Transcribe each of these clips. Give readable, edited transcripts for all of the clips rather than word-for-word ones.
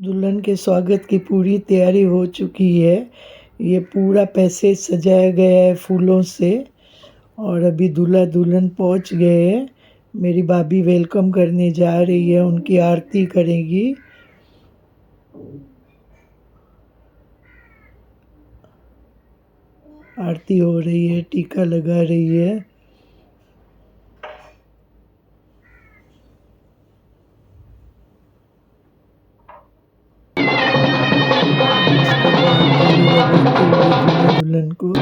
दुल्हन के स्वागत की पूरी तैयारी हो चुकी है। ये पूरा पैसेज सजाया गया है फूलों से और अभी दूल्हा दुल्हन पहुंच गए हैं। मेरी भाभी वेलकम करने जा रही है, उनकी आरती करेगी। आरती हो रही है, टीका लगा रही है। उसके बाद गले लगाते हुए दूल्हा दुल्हन को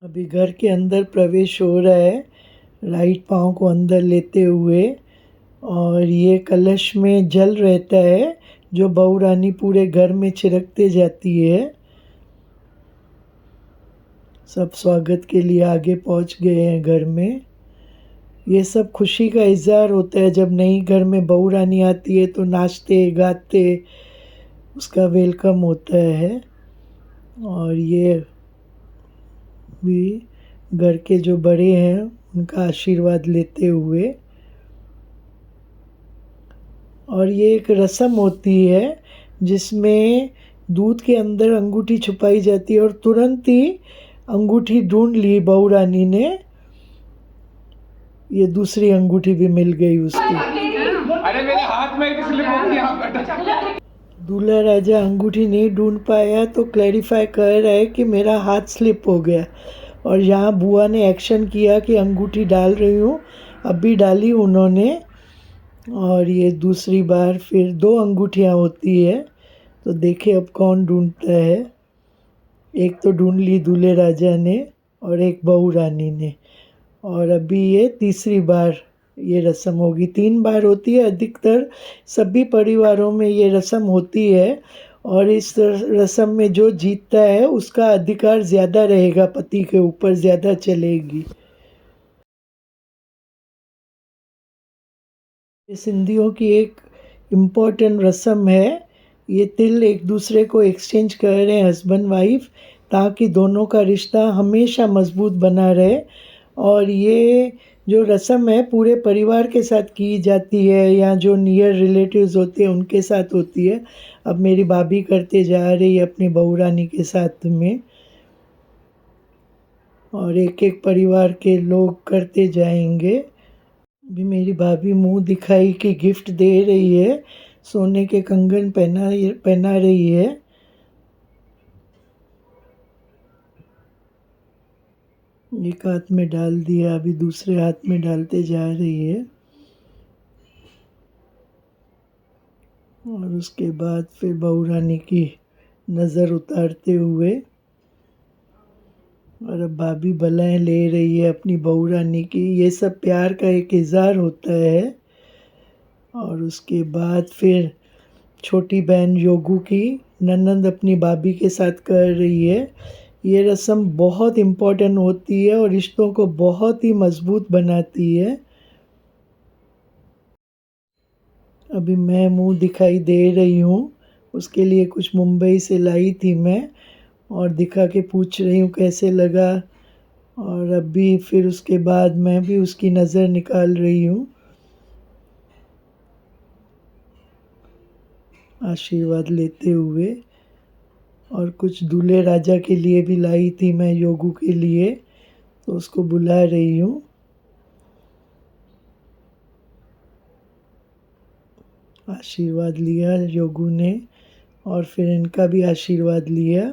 अभी घर के अंदर प्रवेश हो रहा है, राइट पाँव को अंदर लेते हुए। और ये कलश में जल रहता है जो बहू रानी पूरे घर में छिड़कते जाती है। सब स्वागत के लिए आगे पहुंच गए हैं घर में। ये सब खुशी का इजहार होता है जब नई घर में बहू रानी आती है तो नाचते गाते उसका वेलकम होता है। और ये भी घर के जो बड़े हैं उनका आशीर्वाद लेते हुए। और ये एक रस्म होती है जिसमें दूध के अंदर अंगूठी छुपाई जाती है और तुरंत ही अंगूठी ढूंढ ली बहू रानी ने। ये दूसरी अंगूठी भी मिल गई उसको। अरे मेरे हाथ में स्लिप हो गया। दूल्हा राजा अंगूठी नहीं ढूंढ पाया तो क्लैरिफाई कर रहा है कि मेरा हाथ स्लिप हो गया। और यहाँ बुआ ने एक्शन किया कि अंगूठी डाल रही हूँ, अभी डाली उन्होंने। और ये दूसरी बार फिर 2 अंगूठियाँ होती है, तो देखे अब कौन ढूंढता है। एक तो ढूंढ ली दूल्हे राजा ने और एक बहू रानी ने। और अभी ये तीसरी बार ये रस्म होगी। 3 बार होती है अधिकतर सभी परिवारों में ये रस्म होती है। और इस रस्म में जो जीतता है उसका अधिकार ज़्यादा रहेगा, पति के ऊपर ज़्यादा चलेगी। ये सिंधियों की एक इम्पॉर्टेंट रस्म है। ये तिल एक दूसरे को एक्सचेंज कर रहे हैं हस्बैंड वाइफ, ताकि दोनों का रिश्ता हमेशा मजबूत बना रहे। और ये जो रस्म है पूरे परिवार के साथ की जाती है या जो नियर रिलेटिव्स होते हैं उनके साथ होती है। अब मेरी भाभी करते जा रही है अपनी बहू रानी के साथ में, और एक एक परिवार के लोग करते जाएंगे। भी मेरी भाभी मुंह दिखाई कि गिफ्ट दे रही है, सोने के कंगन पहना रही है। एक हाथ में डाल दिया, अभी दूसरे हाथ में डालते जा रही है। और उसके बाद फिर बहू रानी की नज़र उतारते हुए, और अब भाभी बलाएं ले रही है अपनी बहू रानी की। ये सब प्यार का एक इजहार होता है। और उसके बाद फिर छोटी बहन योगू की ननंद अपनी भाभी के साथ कर रही है। ये रस्म बहुत इम्पोर्टेंट होती है और रिश्तों को बहुत ही मजबूत बनाती है। अभी मैं मुंह दिखाई दे रही हूँ, उसके लिए कुछ मुंबई से लाई थी मैं, और दिखा के पूछ रही हूँ कैसे लगा। और अभी फिर उसके बाद मैं भी उसकी नज़र निकाल रही हूँ, आशीर्वाद लेते हुए। और कुछ दूल्हे राजा के लिए भी लाई थी मैं योगू के लिए। तो उसको बुला रही हूँ। आशीर्वाद लिया योगू ने और फिर इनका भी आशीर्वाद लिया।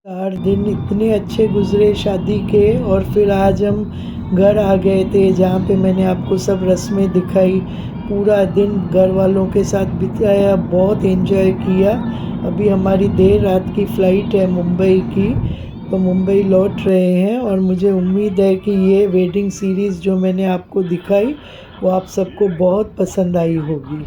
4 दिन इतने अच्छे गुजरे शादी के, और फिर आज हम घर आ गए थे जहाँ पे मैंने आपको सब रस्में दिखाई। पूरा दिन घर वालों के साथ बिताया, बहुत एंजॉय किया। अभी हमारी देर रात की फ़्लाइट है मुंबई की, तो मुंबई लौट रहे हैं और मुझे उम्मीद है कि ये वेडिंग सीरीज़ जो मैंने आपको दिखाई वो आप सबको बहुत पसंद आई होगी।